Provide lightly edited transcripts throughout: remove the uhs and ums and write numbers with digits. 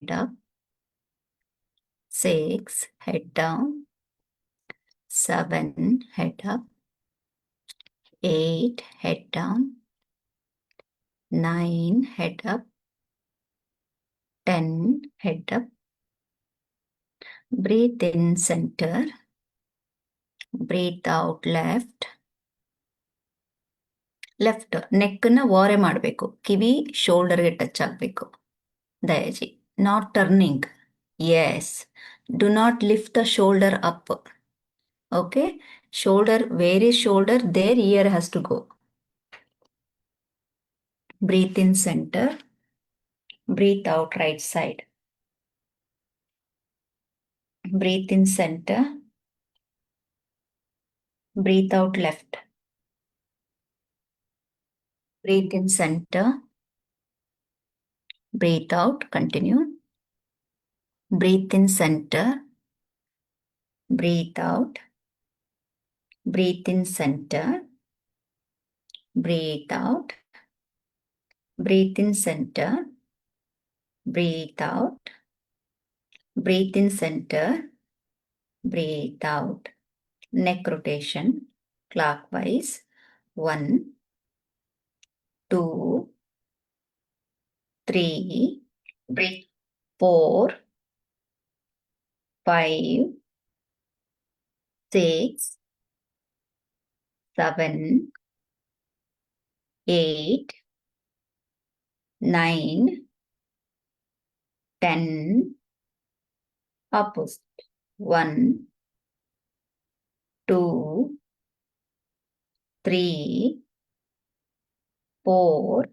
head up. 6, head down. 7, head up. 8, head down. 9, head up. 10, head up. Breathe in center. Breathe out left. Left ನೆಕ್ನ ವಾರೆ ಮಾಡಬೇಕು. ಕಿವಿ ಶೋಲ್ಡರ್ಗೆ touch ಆಗಬೇಕು. Dayaji not turning. Yes, do not lift the shoulder up. Okay, shoulder, where is shoulder, there ear has to go. Breathe in centre. Breathe out right side. Breathe in centre. Breathe out left. Breathe in center. Breathe out. Continue. Breathe in center. Breathe out. Breathe in center. Breathe out. Breathe in center. Breathe out. Breathe in center. Breathe out. Neck rotation clockwise. 1, 2, 3. Breathe. 4, 5, 6, 7, 8, 9, 10. Opposite. 1, 2, 3, 4,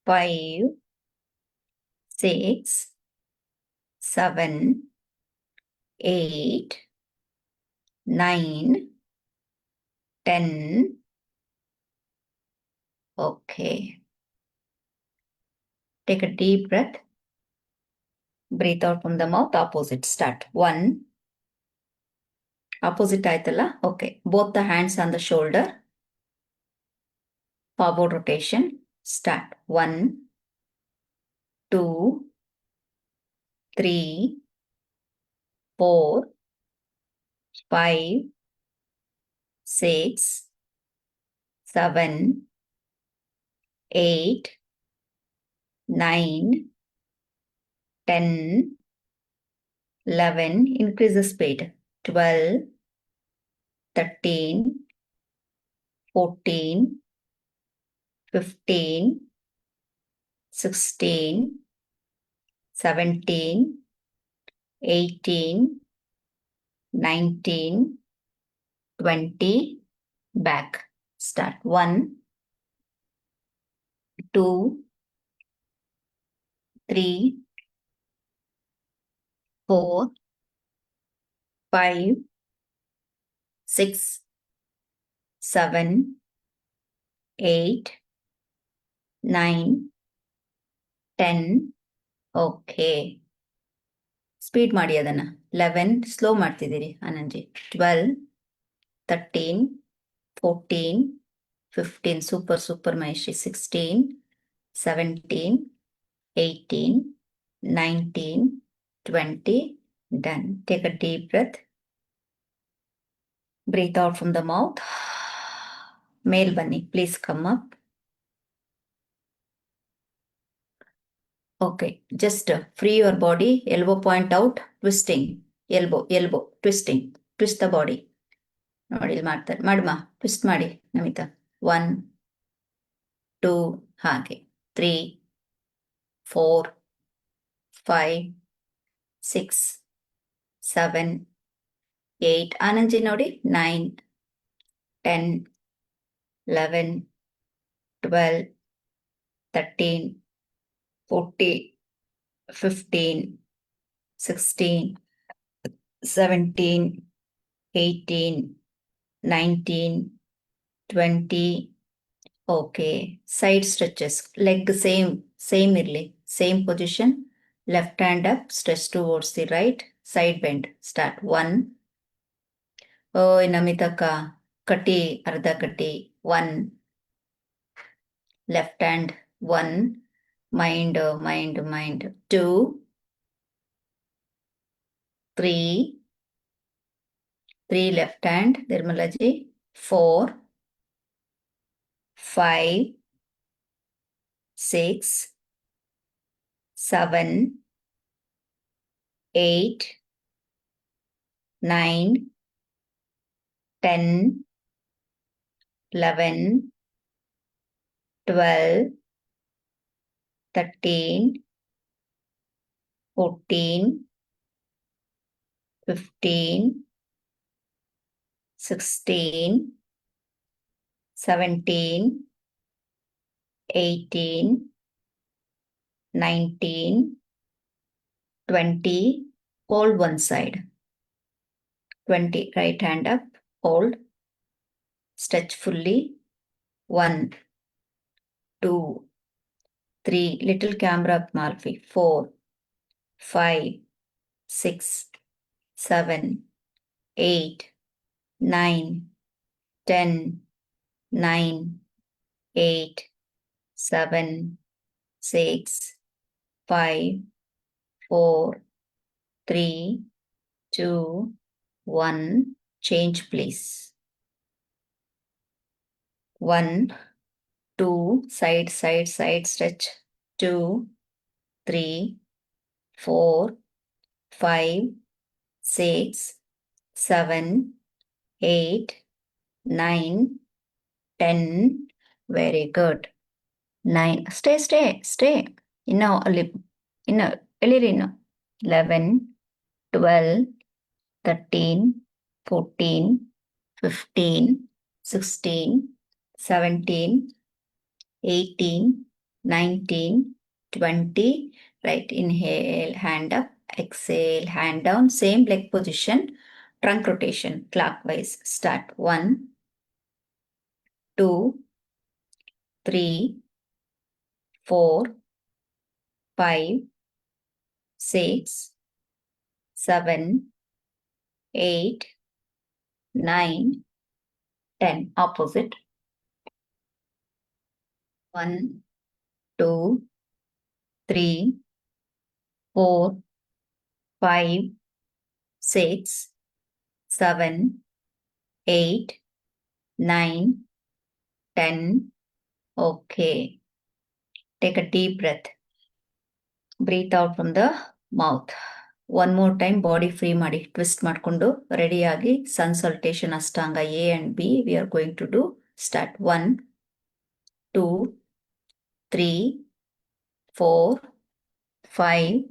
5, 6, 7, 8, 9, 10. Okay. Take a deep breath. Breathe out from the mouth. Opposite. Start. 1. Opposite ಆಯ್ತಲ್ಲ? Okay. Both the hands on the shoulder. Forward rotation. Start. 1, 2, 3, 4, 5, 6, 7, 8, 9, 10, 11. Increase the speed. 12, 13, 14, 15, 16, 17, 18, 19, 20. Back. Start. 1, 2, 3, 4, 5, 6, 7, 8, 9, 10. Okay, speed ಮಾಡಿ ಅದನ್ನು. 11 slow ಮಾಡ್ತಿದ್ದೀರಿ Anandji. 12, 13, 14, 15. Super super Maheshri. 16, 17, 18, 19, 20. Done. Take a deep breath. Breathe out from the mouth. Male bunny, please come up. Okay, just free your body. Elbow point out. Twisting. Elbow. Twisting. Twist the body. ನೋಡಿ ಇಲ್ಲಿ ಮಾಡ್ತಾರೆ. ಮಾಡಮ್ಮ, twist ಮಾಡಿ ನಮಿತಾ. 1, 2, ಹಾಗೆ. 3, 4, 5, 6, 7, 8. ಆನಂದ್ಜಿ ನೋಡಿ. 9, 10, 11, 12, 13, 14, 15, 16, 17, 18, 19, 20. Okay. Side stretches. Leg same ಇರಲಿ. Same position. Left hand up. Stretch towards the right. Side bend. Start. 1. ಓಯ್ ನಮಿತಕ್ಕ, ಕಟಿ ಅರ್ಧ ಕಟಿ. 1. Left hand. 1, Mind. 2, 3, 3 left hand, Nirmalaji. 4, 5, 6, 7, 8, 9, 10, 11, 12, 13, 14, 15, 16, 17, 18, 19, 20. Hold one side. 20. Right hand up. Hold. Stretch fully. 1, 2, 3. Little camera up, Malfi. 4, 5, 6, 7, 8, 9, 10, 9, 8, 7, 6, 5, 4, 3, 2, 1. Change, please. 1, 2, side, stretch. 2, 3, 4, 5, 6, 7, 8, 9, 10. Very good. 9. Stay. Inno, ಎಳಿರಿ ಇನ್ನು. 11, 12, 13, 14, 15, 16, 17, 18, 19, 20. Right, inhale, hand up, exhale, hand down, same leg position, trunk rotation, clockwise. Start. 1, 2, 3, 4, 5, 6, 7, 8, 9, 10. Opposite. 1, 2, 3, 4, 5, 6, 7, 8, 9, 10. Okay. Take a deep breath. Breathe out from the mouth. One more time body free ಮಾಡಿ twist ಮಾಡಿಕೊಂಡು ರೆಡಿಯಾಗಿ ಸನ್ ಸಲ್ಟೇಷನ್ ಅಷ್ಟಾಂಗ A and B we are going to do. Start. 1, 2, 3, 4, 5,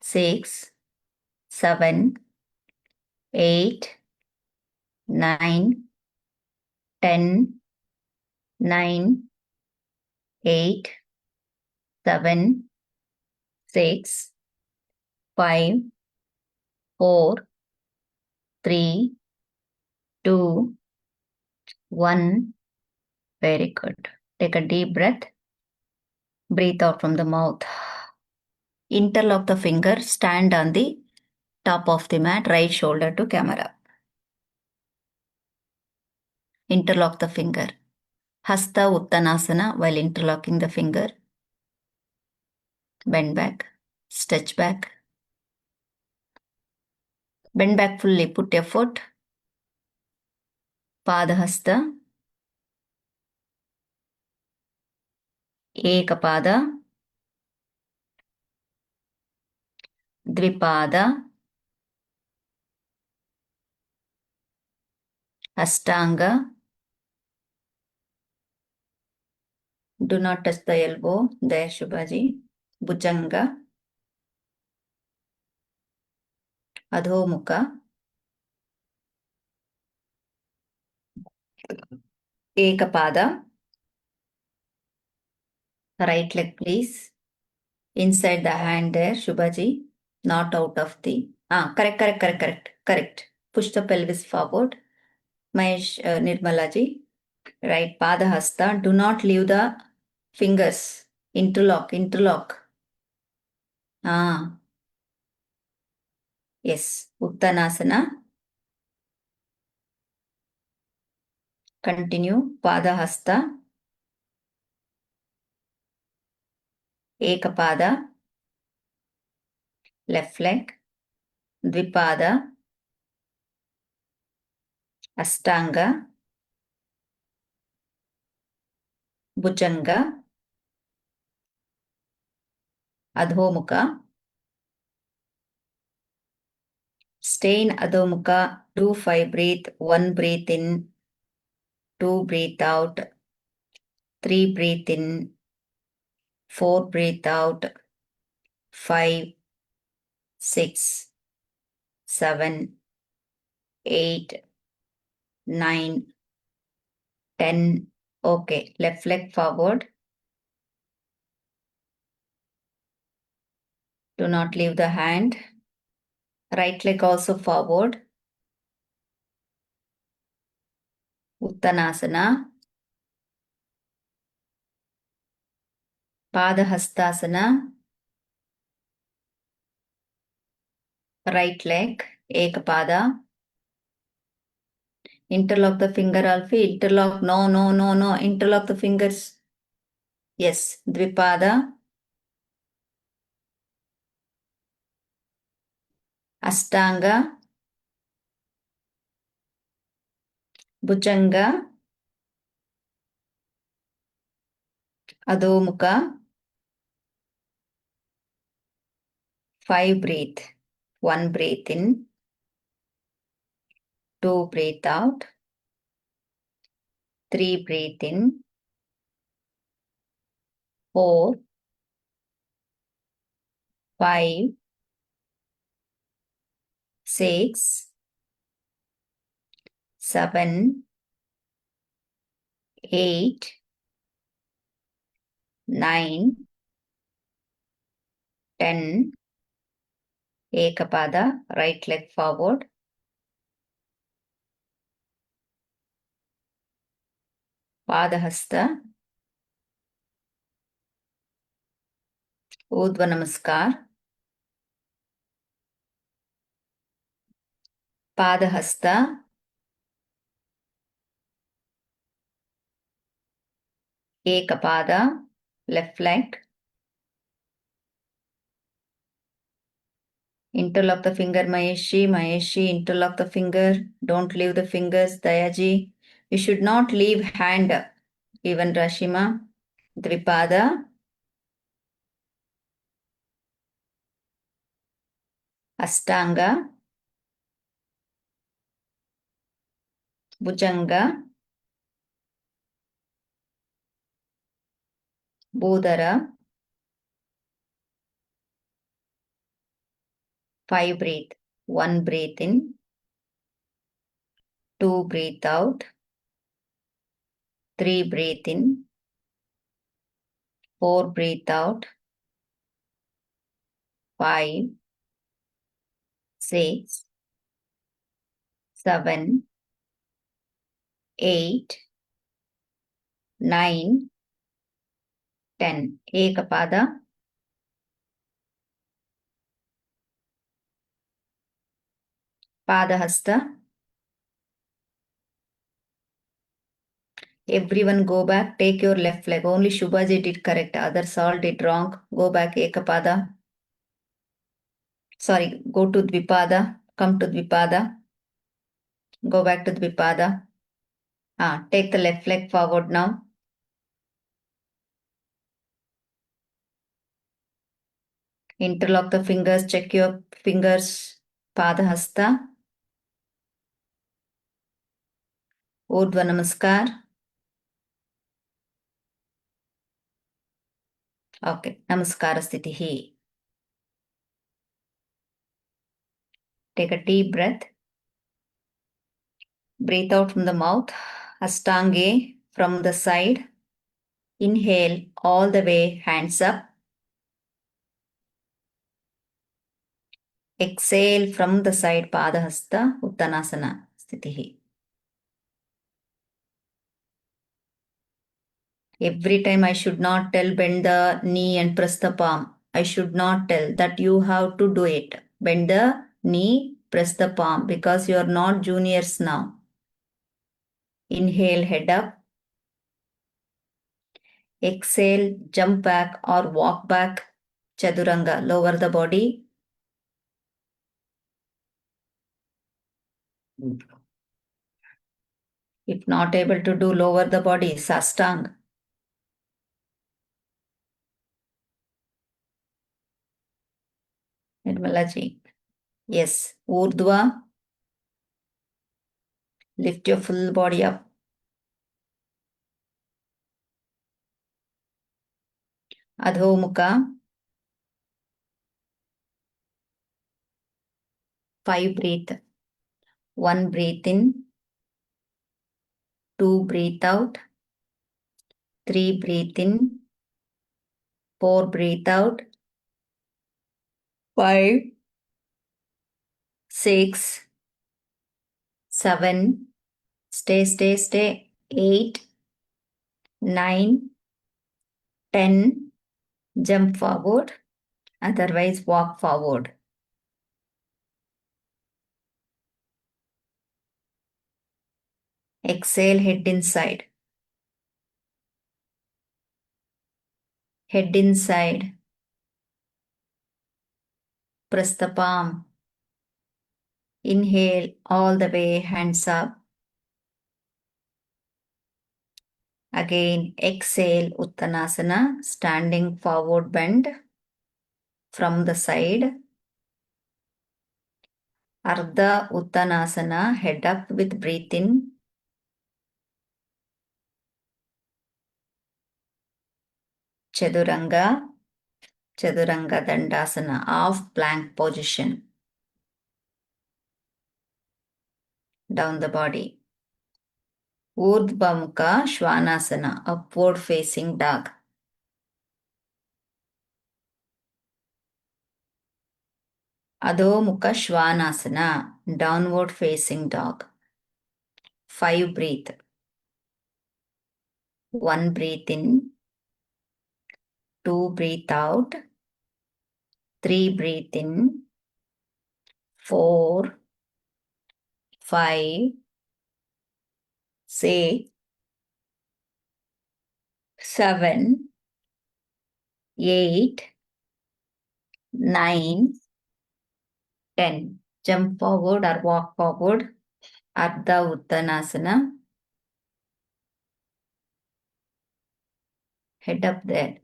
6, 7, 8, 9, 10, 9, 8, 7, 6, 5, 4, 3, 2, 1. Very good. Take a deep breath. Breathe out from the mouth. Interlock the finger. Stand on the top of the mat. Right shoulder to camera. Interlock the finger. Hasta Uttanasana while interlocking the finger. Bend back. Stretch back. Bend back fully. Put your foot. Padahasta. Ekapada. Dvipada. Ashtanga. Do not touch the elbow. There, Shubhaji. Bhujanga. Adhomukha. Ekapada. Right leg, please. Inside the hand there, Shubhaji. Not out of the... Correct. Push the pelvis forward. Mahesh, Nirmalaji. Right, Padahasta. Do not leave the fingers. Interlock. Yes, Uttanasana. Continue. Padahasta. ಏಕಪಾದ, left leg, ದ್ವಿಪಾದ, ಅಷ್ಟಾಂಗ, ಭುಜಂಗ, ಅಧೋಮುಖ. Stay in Adho Mukha, do 5 breath, 1 breath in, 2 breath out, 3 breath in, 4 breath out, 5, 6, 7, 8, 9, 10. Okay, left leg forward. Do not leave the hand. Right leg also forward. Uttanasana. Padahastasana. Right leg, Ekapada. Interlock the finger, Alfie. Interlock. No, no, no, no. Interlock the fingers. Yes. Dvipada. Ashtanga. Bhujanga. Adho-mukha. 5 breath. 1 breath in. 2 breath out. 3 breath in. 4, 5, 6, 7, 8, 9, 10. Ekapada, right leg forward. Padahasta. Urdhva Namaskar. Padahasta. Ekapada, left leg. Interlock the finger, Maheshi. Maheshi, interlock the finger. Don't leave the fingers, Dayaji. You should not leave hand. Even Rashima. Dvipada. Ashtanga. Bhujanga. Bodhara. 5 breath. 1 breath in. 2 breath out. 3 breath in. 4 breath out. 5, 6, 7, 8, 9, 10. Ekapada. Padahasta. Everyone go back. Take your left leg. Only Shubhaji did correct. Others all did wrong. Go back. Ekapada. Sorry. Go to Dvipada. Come to Dvipada. Go back to Dvipada. Take the left leg forward now. Interlock the fingers. Check your fingers. Padahasta. Urdhva Namaskar. Okay. Namaskara Sthitihi. Take a deep breath. Breathe out from the mouth. Ashtange from the side. Inhale all the way, hands up. Exhale from the side, Padahasta, Uttanasana Sthitihi. Every time I should not tell bend the knee and press the palm. I should not tell that you have to do it. Bend the knee, press the palm because you are not juniors now. Inhale, head up. Exhale, jump back or walk back. Chaduranga, lower the body. If not able to do, lower the body. Sastang. Nirmalaji. Yes. Urdhva. Lift your full body up. Adhomukha. 5 breathe. 1 breathe in. 2 breathe out. 3 breathe in. 4 breathe out. 5, 6, 7. Stay. 8, 9, 10. Jump forward. Otherwise, walk forward. Exhale, head inside. Head inside. Press the palm. Inhale all the way, hands up. Again, exhale, Uttanasana, standing forward bend from the side. Ardha Uttanasana, head up with breath in. Chaduranga Dandasana, half plank position. Down the body. Urdhva Mukha Shvanasana, upward facing dog. Adho Mukha Shvanasana, downward facing dog. 5 breathe. 1 breathe in. 2 breathe out. 3 breathe in. 4, 5, 6, 7, 8, 9, 10. Jump forward or walk forward. Ardha Uttanasana. Head up there.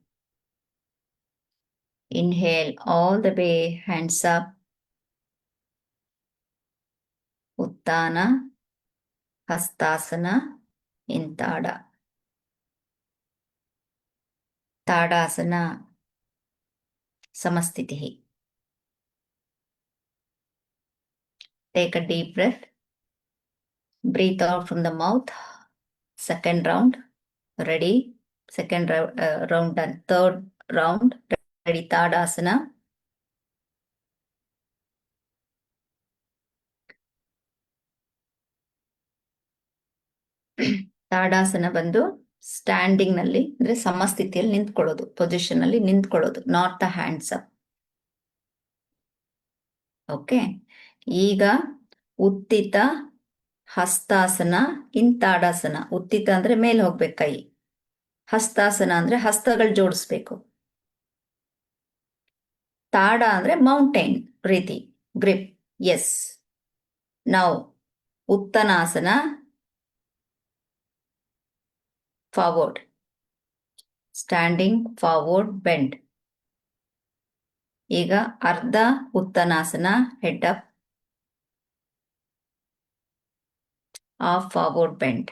Inhale all the way, hands up. Uttana Hastasana in Tada. Tadasana Samastitihi. Take a deep breath. Breathe out from the mouth. Second round. Ready? Second round done. Third round. Ready? Tadasana. ತಾಡಾಸನ ಬಂದು standing ನಲ್ಲಿ ಅಂದ್ರೆ ಸಮಸ್ಥಿತಿಯಲ್ಲಿ ನಿಂತ್ಕೊಳ್ಳೋದು, position ಅಲ್ಲಿ ನಿಂತ್ಕೊಳ್ಳೋದು, not the hands up. Okay. ಈಗ ಉತ್ತಿತ ಹಸ್ತಾಸನ ಇನ್ ತಾಡಾಸನ. ಉತ್ತಿತ ಅಂದ್ರೆ ಮೇಲೆ ಹೋಗ್ಬೇಕು ಕೈ. ಹಸ್ತಾಸನ ಅಂದ್ರೆ ಹಸ್ತಗಳು ಜೋಡಿಸ್ಬೇಕು. ತಾಡ ಅಂದ್ರೆ ಮೌಂಟೇನ್ ರೀತಿ ಗ್ರಿಪ್. ಎಸ್. ನಾವು ಉತ್ತನಾಸನ ಫಾರ್ವರ್ಡ್, ಸ್ಟ್ಯಾಂಡಿಂಗ್ ಫಾರ್ವರ್ಡ್ ಬೆಂಡ್. ಈಗ ಅರ್ಧ ಉತ್ತನಾಸನ, head up, half forward bend.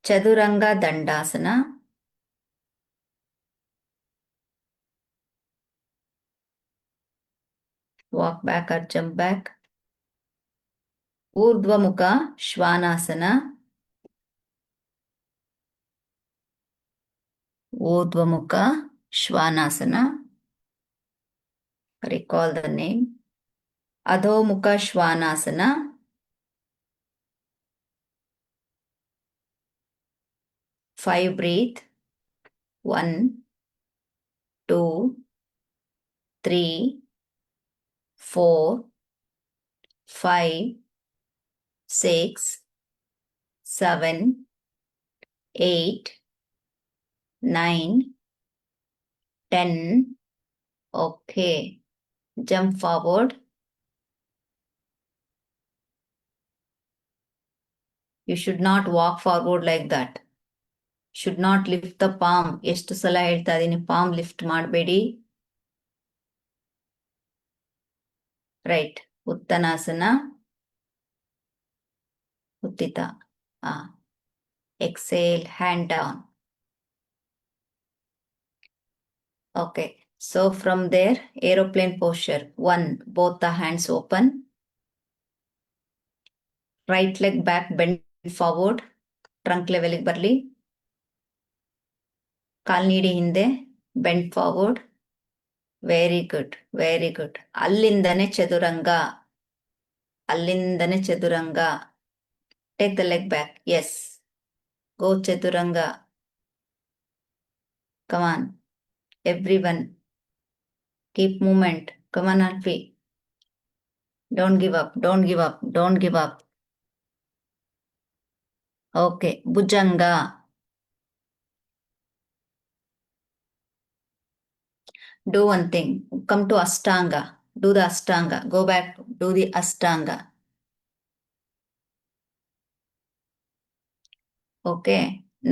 ಚದುರಂಗ ದಂಡಾಸನ. Walk back or jump back. ಊರ್ಧ್ವಮುಖ ಶ್ವಾನಾಸನ. ಊರ್ಧ್ವಮುಖ ಶ್ವಾನಾಸನ. Recall the name. ಅಧೋಮುಖ ಶ್ವಾನಾಸನ. Five breathe. 1, 2, 3, 4, 5, 6, 7, 8, 9, 10. Okay. Jump forward. You should not walk forward like that. Should not lift the palm. ಎಷ್ಟು ಸಲ ಹೇಳ್ತಾ ಇದೀನಿ, ಪಾಮ್ ಲಿಫ್ಟ್ ಮಾಡಬೇಡಿ. Right. ಉತ್ತನಾಸನ, ಉತ್ತಿತ. Exhale, hand down. Okay. So from there, aeroplane posture. 1, both the hands open. Right leg back, bend forward. Trunk level ಗೆ ಬರಲಿ. ಕಾಲ್ ನೀಡಿ ಹಿಂದೆ, bend forward. Very good, very good. ಅಲ್ಲಿಂದನೇ ಚದುರಂಗ, ಅಲ್ಲಿಂದನೇ ಚದುರಂಗ. Take the leg back. Yes, go ಚದುರಂಗ. Come on everyone, keep movement. Come on Alfie, don't give up, don't give up, don't give up. Okay, ಭುಜಂಗ. Do one thing. Come to Ashtanga. Do the Ashtanga. Go back. Do the Ashtanga. Okay.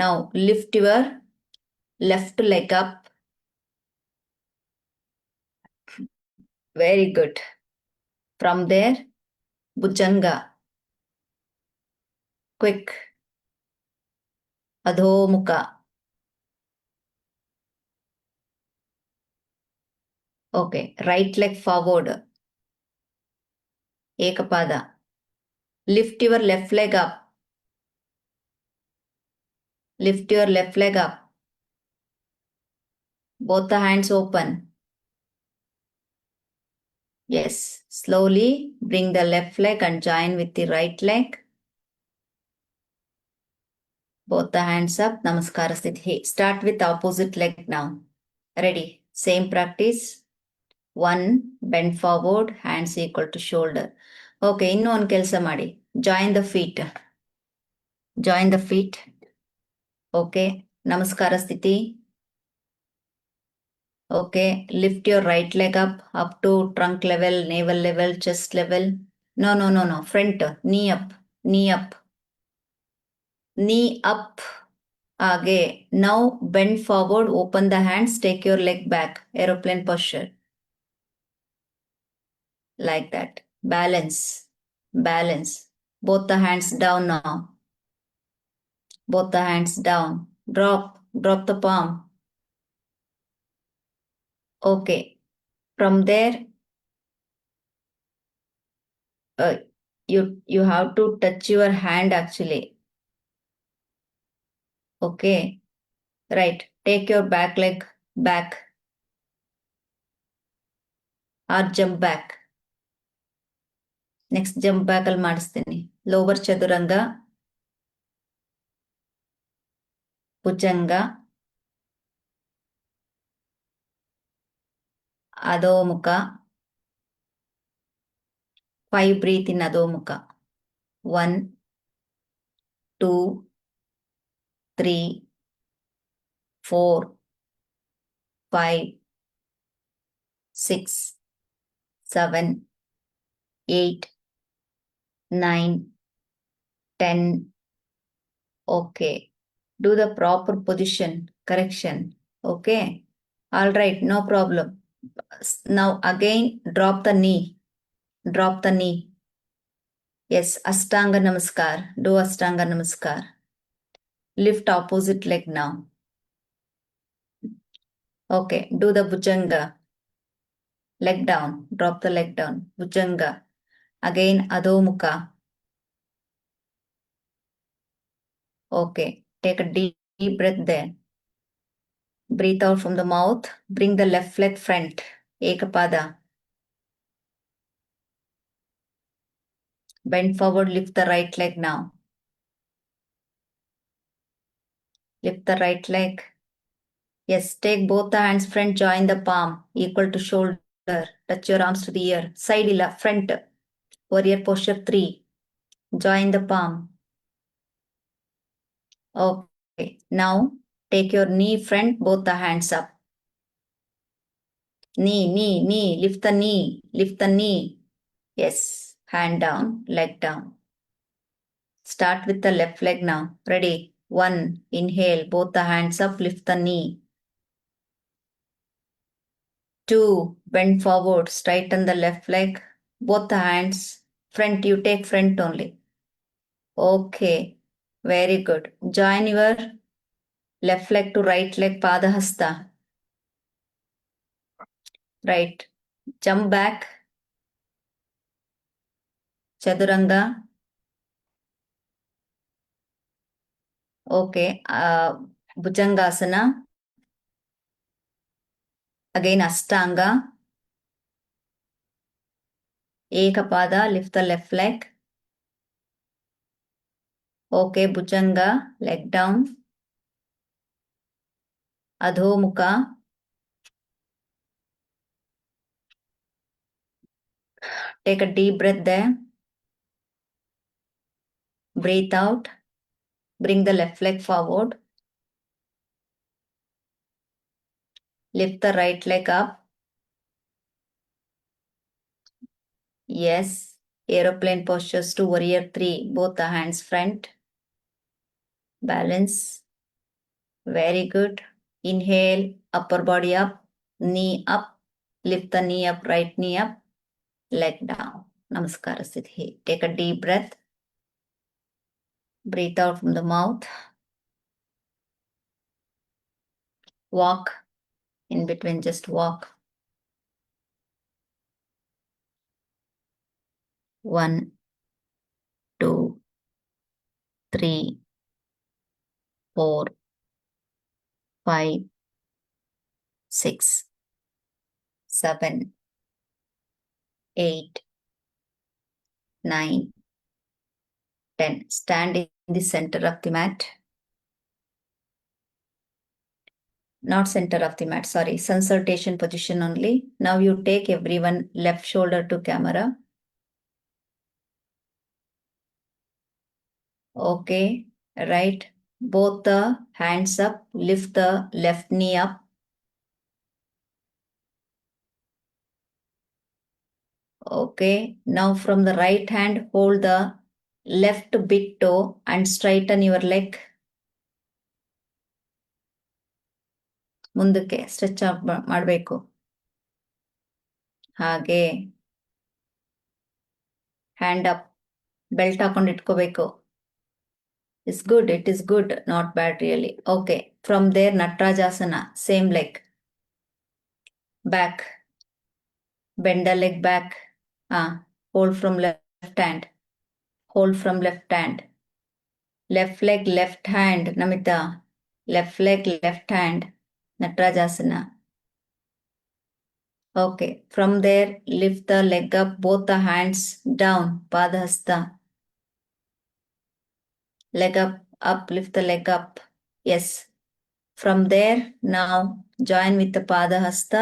Now lift your left leg up. Very good. From there, Bhujanga. Quick. Adhomukha. Okay. Right leg forward. Ekapada. Lift your left leg up. Lift your left leg up. Both the hands open. Yes. Slowly bring the left leg and join with the right leg. Both the hands up. Namaskara Sthiti. Start with opposite leg now. Ready. Same practice. 1, bend forward, hands equal to shoulder. Okay, ಇನ್ನು ಒಂದು ಕೆಲಸ ಮಾಡಿ. Join the feet. Join the feet. Okay. Namaskara Sthiti. Okay. Lift your right leg up to trunk level, navel level, chest level. No. Front. Knee up. Knee up. Knee up. ಹಾಗೆ. Now bend forward, open the hands, take your leg back. Aeroplane posture. Like that. Balance. Balance. Both the hands down now. Both the hands down. Drop the palm. Okay. From there, you have to touch your hand actually. Okay. Right. Take your back leg back. Or jump back. Next jump back ಅಲ್ಲಿ ಮಾಡಿಸ್ತೀನಿ. Lower ಚದುರಂಗ, ಭುಜಂಗ, ಅಧೋಮುಖ. 5 breathe in ಅಧೋಮುಖ. 1, 2, 3, 4, 5, 6, 7, 8, 9, 10. Okay. Do the proper position correction. Okay. All right. No problem. Now again, drop the knee. Drop the knee. Yes. Ashtanga Namaskar. Do Ashtanga Namaskar. Lift opposite leg now. Okay. Do the Bhujanga. Leg down. Drop the leg down. Bhujanga. Again, Adhomukha. Okay. Take a deep breath there. Breathe out from the mouth. Bring the left leg front. Ekapada. Bend forward. Lift the right leg now. Lift the right leg. Yes. Take both the hands front. Join the palm. Equal to shoulder. Touch your arms to the ear. Side illa. Front. Warrior posture 3. Join the palm. Okay. Now take your knee front, both the hands up. Knee, lift the knee. Yes, hand down, leg down. Start with the left leg now. Ready? 1, inhale, both the hands up, lift the knee. 2, bend forward, straighten the left leg, both the hands, front, you take front only. Okay, very good. Join your left leg to right leg, Padahasta. Right. Jump back. Chaduranga. Okay. Bhujangasana. Again, Ashtanga. Ekapada, lift the left leg. Okay, Bhujanga, leg down. Adho Mukha. Take a deep breath there. Breathe out. Bring the left leg forward. Lift the right leg up. Yes. Aeroplane postures to warrior 3. Both the hands front. Balance. Very good. Inhale, upper body up, knee up. Lift the knee up, right knee up, leg down. Namaskara Siddhi. Take a deep breath. Breathe out from the mouth. Walk. In between, just walk. 1, 2, 3, 4, 5, 6, 7, 8, 9, 10. Stand in the center of the mat. Not center of the mat, sorry. Sun salutation position only. Now you take everyone left shoulder to camera. Okay, right. Both the hands up. Lift the left knee up. Okay, now from the right hand, hold the left big toe and straighten your leg. ಮುಂದಕ್ಕೆ stretch ಮಾಡಬೇಕು. ಹಾಗೆ hand up, belt ಹಾಕೊಂಡು ಇಟ್ಕೋಬೇಕು. It is good, not bad really. Okay, from there Natarajasana, same leg. Back, bend the leg back. Hold from left hand. Hold from left hand. Left leg, left hand, Namita. Left leg, left hand, Natarajasana. Okay, from there, lift the leg up, both the hands down, Padahasta. Leg up, lift the leg up. Yes. From there, now join with the Padahasta,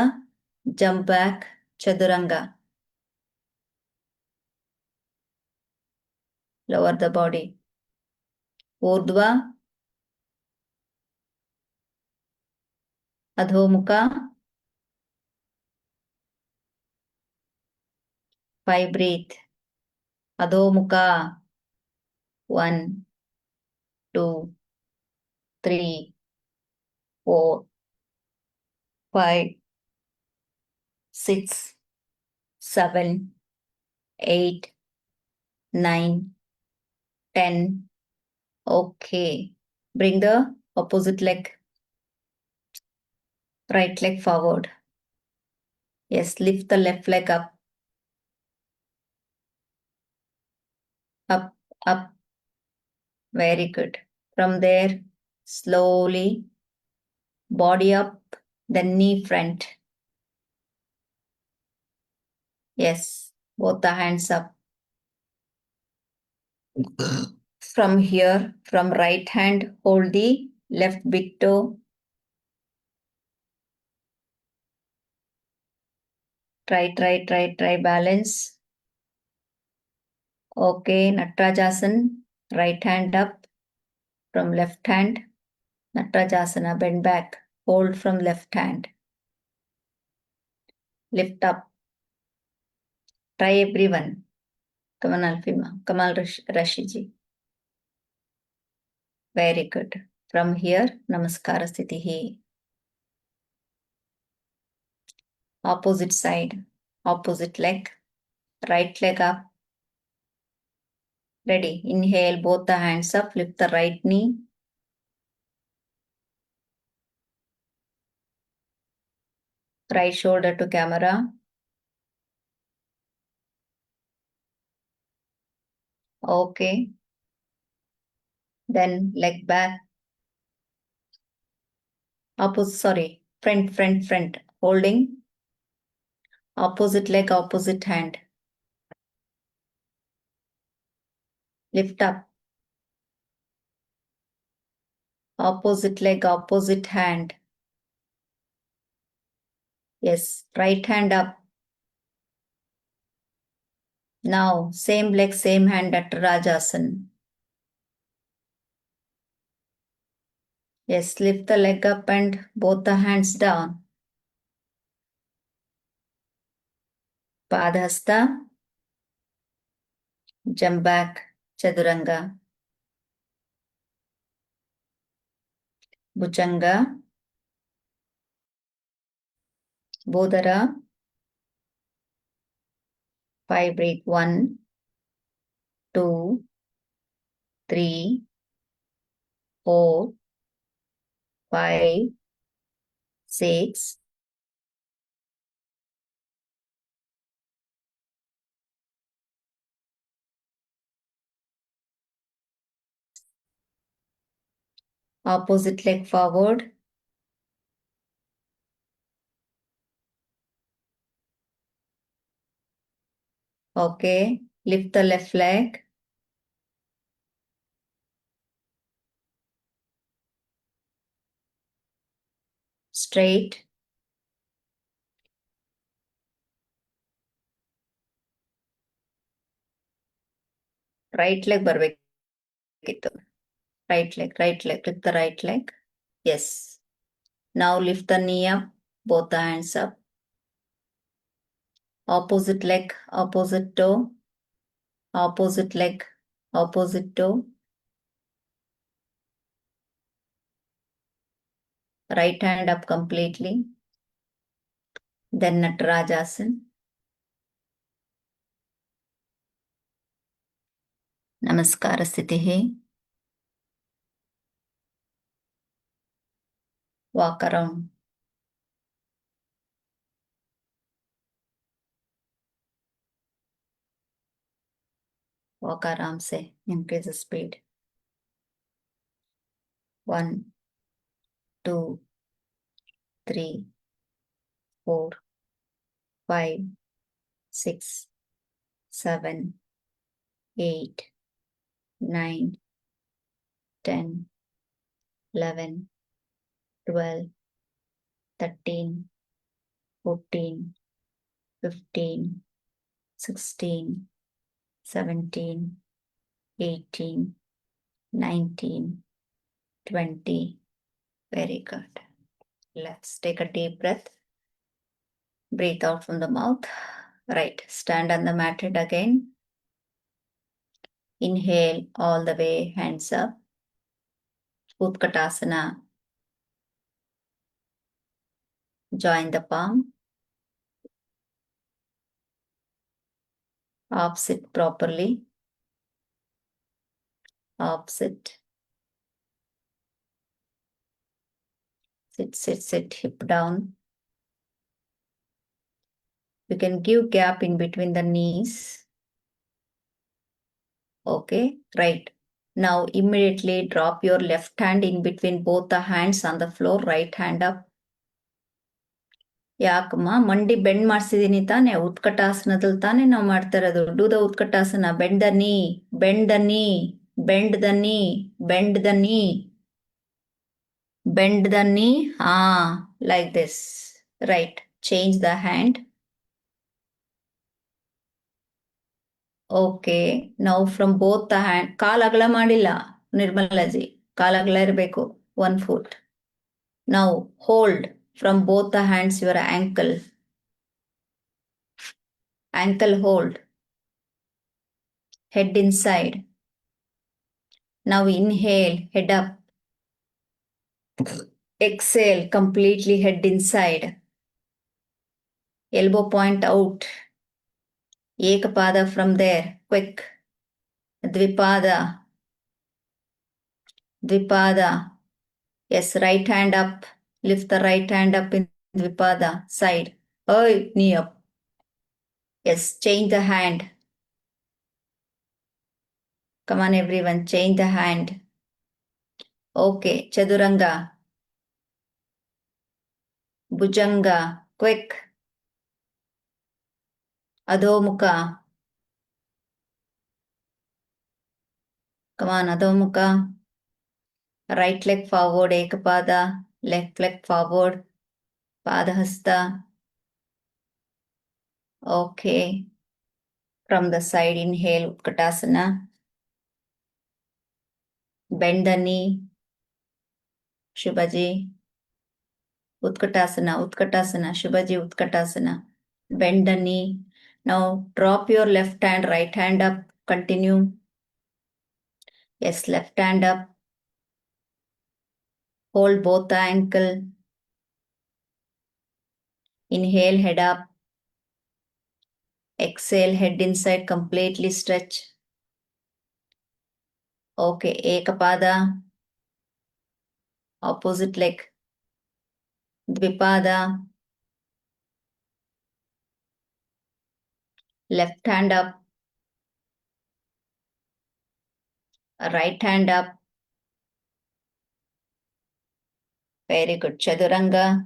jump back, Chaduranga. Lower the body. Urdhva, Adho Mukha. 5, breathe. Adho Mukha. 1, 2, 3, 4, 5, 6, 7, 8, 9, 10. Okay. Bring the opposite leg, right leg forward. Yes, lift the left leg up. Up. Very good. From there, slowly, body up, then knee front. Yes, both the hands up. From here, from right hand, hold the left big toe. Try, balance. Okay, Natarajasana, right hand up from left hand. Natarajasana, bend back, hold from left hand. Lift up. Try everyone. Kamal Alfima, Kamal Rashiji. Very good. From here, Namaskara Sthiti. Opposite side, opposite leg, right leg up. Ready. Inhale, both the hands up, lift the right knee. Right shoulder to camera. Okay. Then leg back. Front. Holding. Opposite leg, opposite hand. Lift up. Opposite leg, opposite hand. Yes, right hand up. Now, same leg, same hand at Rajasana. Yes, lift the leg up and both the hands down. Padhasta. Jump back, Chaduranga. Bhujanga. Bodhara. 5 breath. 1, 2, 3, 4, 5, 6. Opposite leg forward. Okay. Lift the left leg. Straight. Right leg ಬರ್ಬೇಕಿತ್ತು. Right leg. Lift the right leg. Yes. Now lift the knee up. Both the hands up. Opposite leg, opposite toe. Opposite leg, opposite toe. Right hand up completely. Then Natarajasana. Namaskara Sthiti. Walk around. Walk आराम से. Increase the speed. 1, 2, 3, 4, 5, 6, 7, 8, 9, 10, 11, 12, 13, 14, 15, 16, 17, 18, 19, 20. Very good. Let's take a deep breath. Breathe out from the mouth. Right. Stand on the mat again. Inhale all the way, hands up. Utkatasana. Join the palm. Opposite properly. Opposite. Sit. Hip down. You can give gap in between the knees. Okay. Right. Now immediately drop your left hand in between both the hands on the floor. Right hand up. ಯಾಕಮ್ಮ ಮಂಡಿ bend ಮಾಡಿಸಿದೀನಿ ತಾನೆ, ಉತ್ಕಟಾಸನದಲ್ಲಿ ತಾನೆ ನಾವು ಮಾಡ್ತಾ ಇರೋದು. Do the ಉತ್ಕಟಾಸನ. Bend the knee, bend the knee, bend the knee, bend the knee, bend the knee. Like this. Right. Change the hand. Okay. Now from both the hand. ಕಾಲ್ ಅಗಲ ಮಾಡಿಲ್ಲ ನಿರ್ಮಲಾಜಿ, ಕಾಲ್ ಅಗಲ ಇರಬೇಕು. 1 foot. Now hold from both the hands your ankle. Ankle hold. Head inside. Now inhale, head up. Exhale, completely head inside. Elbow point out. Ekapada from there, quick. Dvipada. Dvipada. Yes, right hand up. Lift the right hand up in Dvipada. Side. Oh, knee up. Yes, change the hand. Come on, everyone, change the hand. Okay, Chaduranga. Bhujanga. Quick. Adhomukha. Come on, Adhomukha. Right leg forward, Ekapada. Left leg forward. Padahasta. Okay. From the side, inhale, Utkatasana. Bend the knee. Shubhaji. Utkatasana, Utkatasana, Shubhaji, Utkatasana. Bend the knee. Now drop your left hand, right hand up. Continue. Yes, left hand up. Hold both the ankle. Inhale, head up. Exhale, head inside, completely stretch. Okay, Ekapada. Opposite leg. Dvipada. Left hand up. Right hand up. Very good. Chaduranga.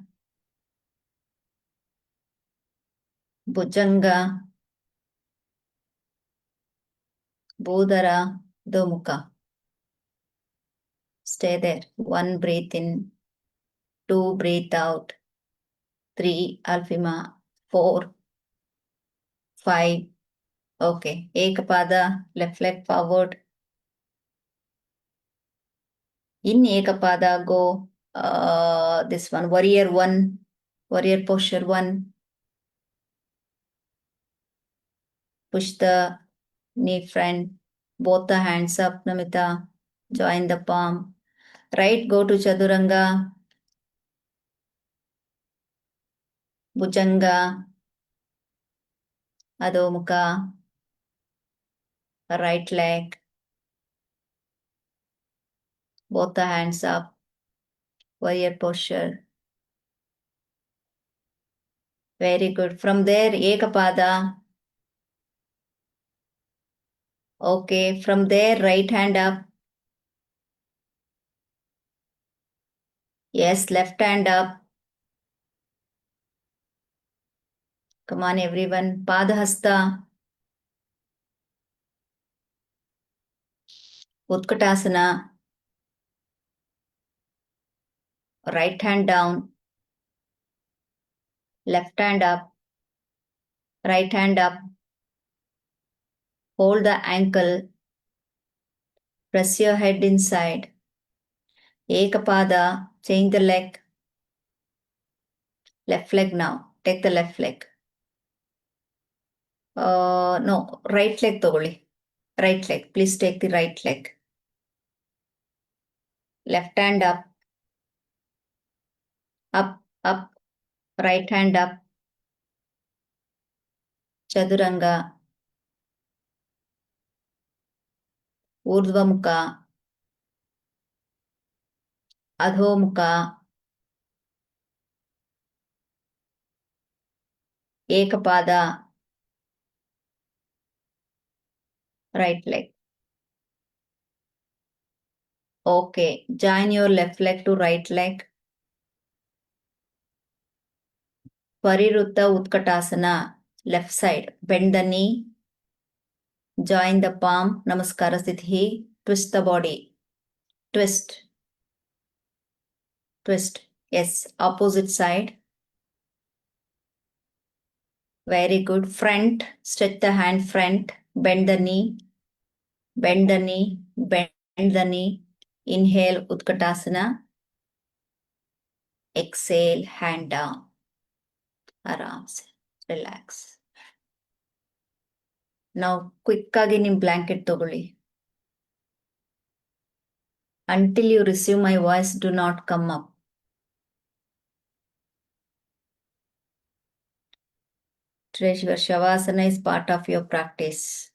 Bhujanga. Bodhara. Dhamukha. Stay there. 1 breath in. 2 breathe out. 3 Alfima. 4 5. Okay. Ekapada. Left leg forward. In Ekapada, go this one. Warrior 1. Warrior posture 1. Push the knee front. Both the hands up, Namita. Join the palm. Right, go to Chaduranga. Bhujanga. Adhomukha. Right leg. Both the hands up. Warrior posture. Very good. From there, Ekapada. Okay. From there, right hand up. Yes, left hand up. Come on, everyone. Padahasta. Utkatasana. Right hand down. Left hand up. Right hand up. Hold the ankle. Press your head inside. Ekapada. Change the leg. Left leg now. Take the left leg. No, right leg togoli. Right leg. Please take the right leg. Left hand up. Up, up. Right hand up. Chaduranga. Urdhvamukha. Adhomukha. Ekapada. Right leg. Okay. Join your left leg to right leg. Parirutta Utkatasana. Left side. Bend the knee. Join the palm. Namaskara Siddhi. Twist the body. Twist. Twist. Yes. Opposite side. Very good. Front. Stretch the hand front. Bend the knee. Bend the knee. Bend the knee. Inhale Utkatasana. Exhale, hand down. ಆರಾಮ್ಸೆ relax. ನಾವು quick ಆಗಿ ನಿಮ್ blanket ತಗೊಳ್ಳಿ. Until you receive my voice, do not come up. Treasure Shavasana is part of your practice.